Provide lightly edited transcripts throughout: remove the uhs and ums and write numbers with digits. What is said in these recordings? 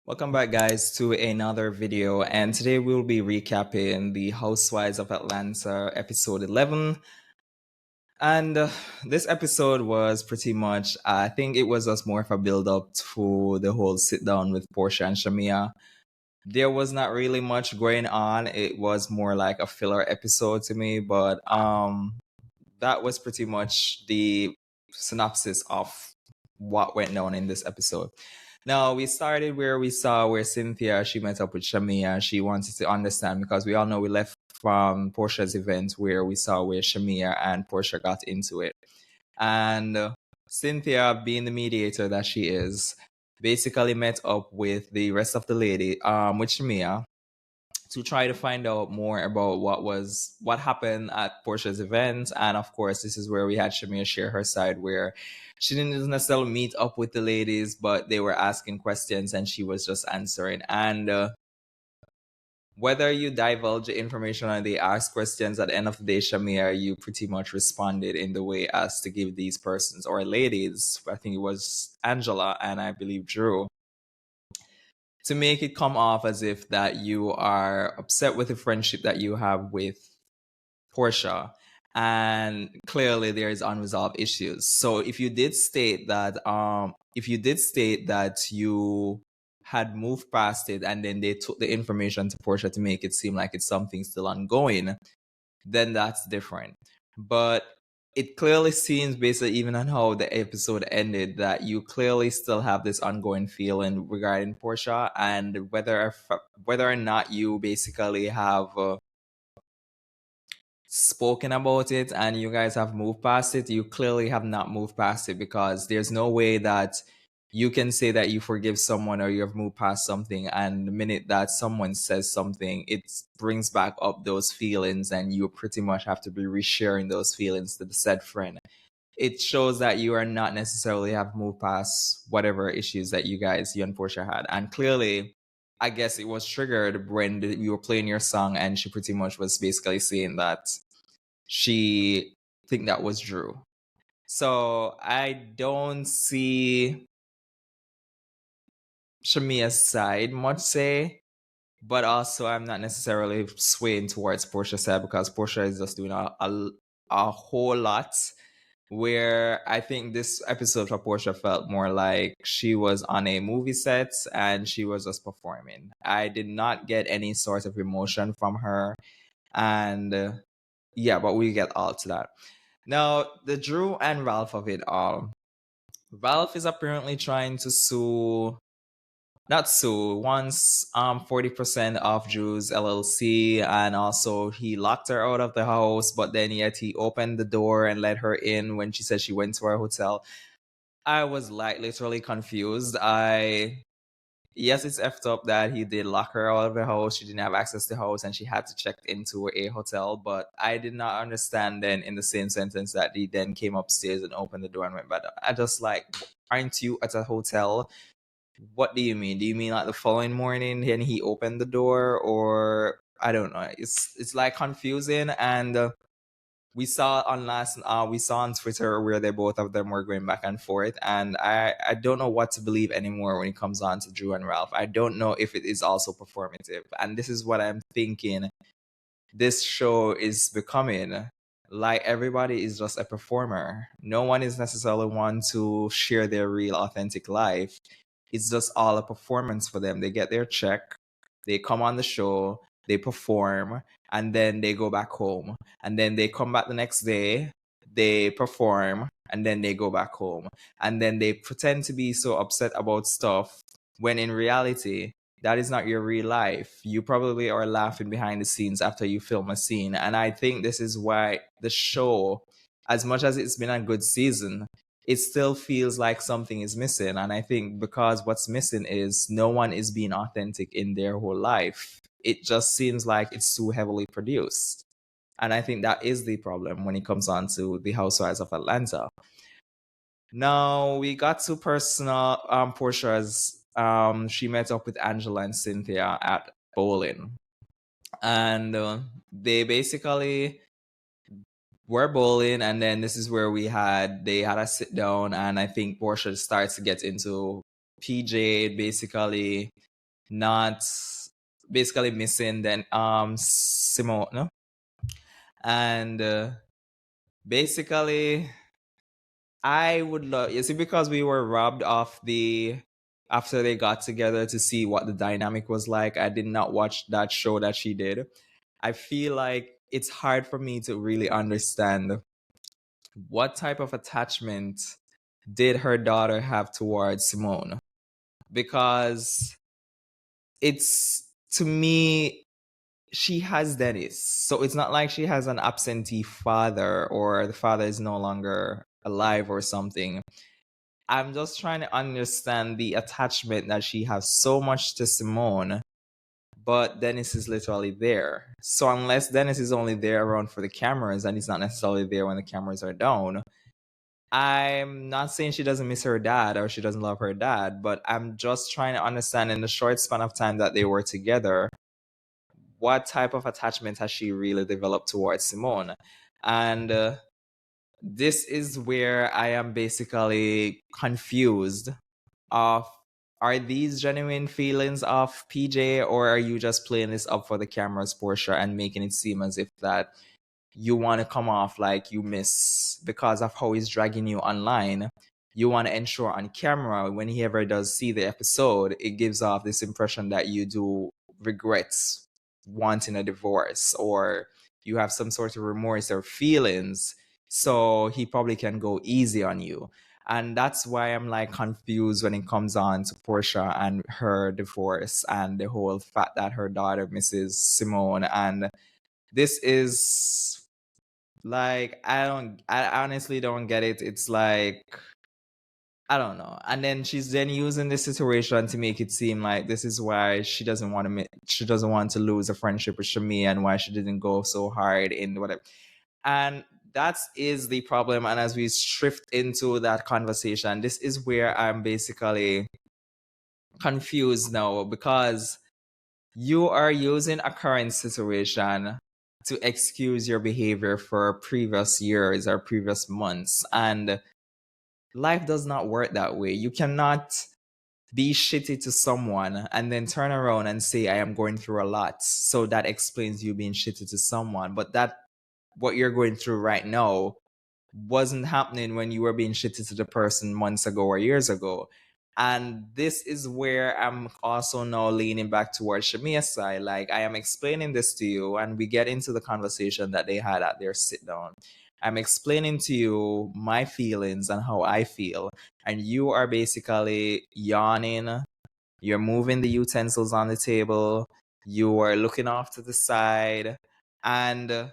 Welcome back, guys, to another video. And today we'll be recapping the Housewives of Atlanta episode 11. And this episode was pretty much, I think it was just more of a build up to the whole sit down with Porsha and Shamia. There was not really much going on. It was more like a filler episode to me, but that was pretty much the synopsis of what went down in this episode. Now we started where we saw where Cynthia she met up with Shamia. She wanted to understand because we all know we left from Portia's event where we saw where Shamia and Porsha got into it, and Cynthia, being the mediator that she is, basically met up with the rest of the lady, with Shamia, to try to find out more about what happened at Portia's event. And of course, this is where we had Shamia share her side where she didn't necessarily meet up with the ladies, but they were asking questions and she was just answering. And whether you divulge the information or they ask questions, at the end of the day, Shamia, you pretty much responded in the way as to give these persons or ladies, I think it was Angela and I believe Drew, to make it come off as if that you are upset with the friendship that you have with Portia. And clearly there is unresolved issues. So if you did state that you had moved past it and then they took the information to Portia to make it seem like it's something still ongoing, then that's different. But it clearly seems, based even on how the episode ended, that you clearly still have this ongoing feeling regarding Portia, and whether or not you basically have spoken about it and you guys have moved past it, you clearly have not moved past it, because there's no way that you can say that you forgive someone or you have moved past something, and the minute that someone says something, it brings back up those feelings and you pretty much have to be resharing those feelings to the said friend. It shows that you are not necessarily have moved past whatever issues that you and Portia had. And clearly, I guess it was triggered when you were playing your song and she pretty much was basically saying that she think that was Drew. So I don't see Shamia's side much say, but also I'm not necessarily swaying towards Portia's side because Portia is just doing a whole lot, where I think this episode for Portia felt more like she was on a movie set and she was just performing. I did not get any sort of emotion from her. And yeah, but we get all to that. Now, the Drew and Ralph of it all. Ralph is apparently trying to sue, not sue, once 40% of Drew's LLC, and also he locked her out of the house, but then yet he opened the door and let her in when she said she went to our hotel. I was like literally confused. Yes, it's effed up that he did lock her out of the house. She didn't have access to the house and she had to check into a hotel. But I did not understand then in the same sentence that he then came upstairs and opened the door and went back. I just like, aren't you at a hotel? What do you mean? Do you mean like the following morning then he opened the door, or I don't know. It's like confusing. And we saw on Twitter where they both of them were going back and forth, and I don't know what to believe anymore when it comes on to Drew and Ralph. I don't know if it is also performative, and this is what I'm thinking. This show is becoming like everybody is just a performer. No one is necessarily one to share their real authentic life. It's just all a performance for them. They get their check, they come on the show, they perform, and then they go back home. And then they come back the next day, they perform, and then they go back home. And then they pretend to be so upset about stuff when in reality, that is not your real life. You probably are laughing behind the scenes after you film a scene. And I think this is why the show, as much as it's been a good season, it still feels like something is missing. And I think because what's missing is no one is being authentic in their whole life. It just seems like it's too heavily produced. And I think that is the problem when it comes on to the Housewives of Atlanta. Now we got to personal Portia's she met up with Angela and Cynthia at bowling. And they basically were bowling, and then this is where they had a sit down, and I think Portia starts to get into PJ basically not basically missing then Simone, no? And basically I would love, you see, because we were robbed of the after they got together to see what the dynamic was like. I did not watch that show that she did. I feel like it's hard for me to really understand what type of attachment did her daughter have towards Simone, because it's, to me, she has Dennis. So it's not like she has an absentee father or the father is no longer alive or something. I'm just trying to understand the attachment that she has so much to Simone, but Dennis is literally there. So unless Dennis is only there around for the cameras and he's not necessarily there when the cameras are down, I'm not saying she doesn't miss her dad or she doesn't love her dad, but I'm just trying to understand in the short span of time that they were together, what type of attachment has she really developed towards Simone? And this is where I am basically confused of, are these genuine feelings of PJ, or are you just playing this up for the cameras, Portia, and making it seem as if that you want to come off like you miss because of how he's dragging you online? You want to ensure on camera when he ever does see the episode, it gives off this impression that you do regret wanting a divorce, or you have some sort of remorse or feelings, so he probably can go easy on you. And that's why I'm like confused when it comes on to Portia and her divorce and the whole fact that her daughter misses Simone. And this is like, I honestly don't get it. It's like, I don't know. And then she's then using this situation to make it seem like this is why she doesn't want to lose a friendship with Shamia, and why she didn't go so hard in whatever. And that is the problem. And as we shift into that conversation, this is where I'm basically confused now, because you are using a current situation to excuse your behavior for previous years or previous months. And life does not work that way. You cannot be shitty to someone and then turn around and say, I am going through a lot, so that explains you being shitty to someone. But that, what you're going through right now, wasn't happening when you were being shitty to the person months ago or years ago. And this is where I'm also now leaning back towards Shamia's side. Like, I am explaining this to you, and we get into the conversation that they had at their sit down. I'm explaining to you my feelings and how I feel, and you are basically yawning. You're moving the utensils on the table. You are looking off to the side. And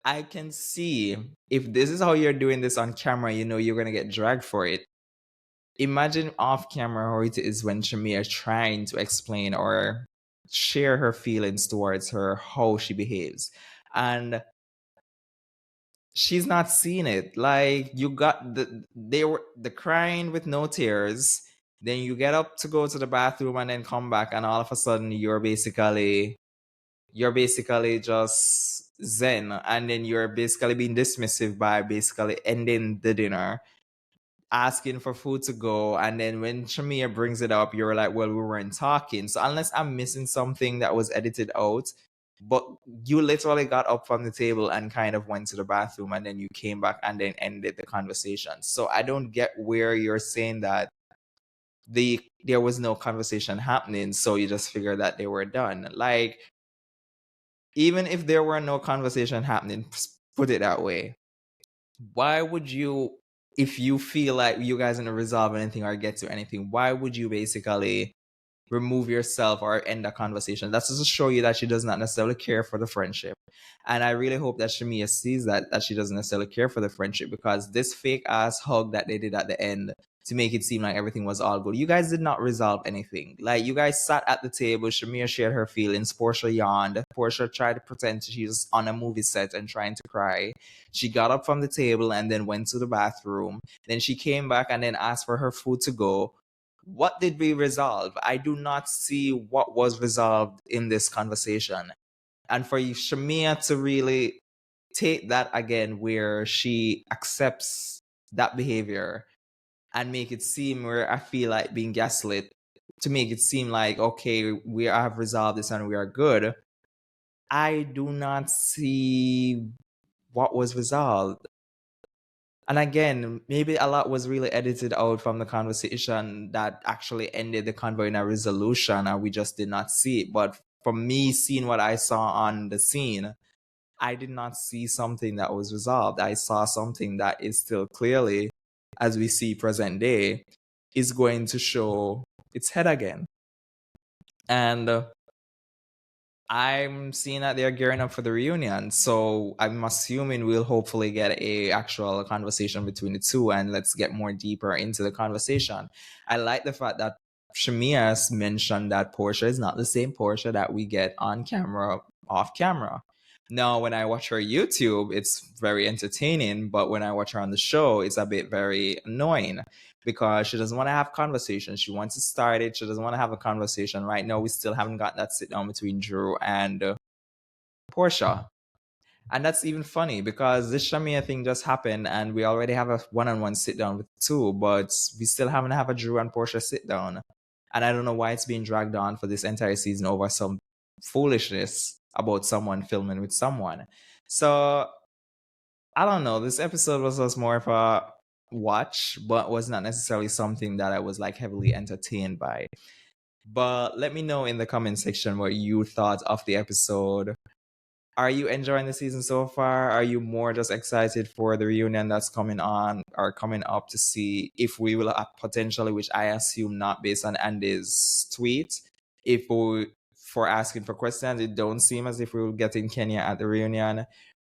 I can see, if this is how you're doing this on camera, you know you're going to get dragged for it. Imagine off camera how it is when Shamia is trying to explain or share her feelings towards her, how she behaves. And she's not seeing it. Like, you got they were the crying with no tears. Then you get up to go to the bathroom and then come back, and all of a sudden you're basically just zen, and then you're basically being dismissive by basically ending the dinner, asking for food to go. And then when Shamia brings it up, you're like, well, we weren't talking. So unless I'm missing something that was edited out, but you literally got up from the table and kind of went to the bathroom, and then you came back and then ended the conversation. So I don't get where you're saying that there was no conversation happening, so you just figure that they were done. Like, even if there were no conversation happening, put it that way, why would you, if you feel like you guys are going to resolve anything or get to anything, why would you basically remove yourself or end a conversation? That's just to show you that she does not necessarily care for the friendship. And I really hope that Shamia sees that she doesn't necessarily care for the friendship, because this fake ass hug that they did at the end to make it seem like everything was all good, you guys did not resolve anything. Like, you guys sat at the table, Shamia shared her feelings, Portia yawned, Portia tried to pretend she's on a movie set and trying to cry. She got up from the table and then went to the bathroom. Then she came back and then asked for her food to go. What did we resolve? I do not see what was resolved in this conversation. And for you, Shamia, to really take that again, where she accepts that behavior and make it seem where I feel like being gaslit, to make it seem like, okay, we have resolved this and we are good. I do not see what was resolved. And again, maybe a lot was really edited out from the conversation that actually ended the convo in a resolution, and we just did not see it. But for me, seeing what I saw on the scene, I did not see something that was resolved. I saw something that is still clearly, as we see present day, is going to show its head again. And I'm seeing that they're gearing up for the reunion, so I'm assuming we'll hopefully get a actual conversation between the two, and let's get more deeper into the conversation. I like the fact that Shamia has mentioned that Porsha is not the same Porsha that we get on camera, off camera. Now, when I watch her YouTube, it's very entertaining, but when I watch her on the show, it's a bit very annoying because she doesn't want to have conversation. She wants to start it. She doesn't want to have a conversation. Right now, we still haven't got that sit down between Drew and Portia. And that's even funny because this Shamia thing just happened and we already have a one-on-one sit down with two, but we still haven't have a Drew and Portia sit down. And I don't know why it's being dragged on for this entire season over some foolishness about someone filming with someone. So I don't know. This episode was just more of a watch, but was not necessarily something that I was like heavily entertained by. But let me know in the comment section what you thought of the episode. Are you enjoying the season so far? Are you more just excited for the reunion that's coming on or coming up to see if we will potentially, which I assume not based on Andy's tweet, if we for asking for questions, it don't seem as if we will get in Kenya at the reunion.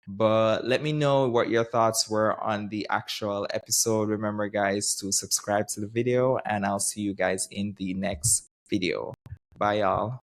But let me know what your thoughts were on the actual episode. Remember, guys, to subscribe to the video, and I'll see you guys in the next video. Bye, y'all.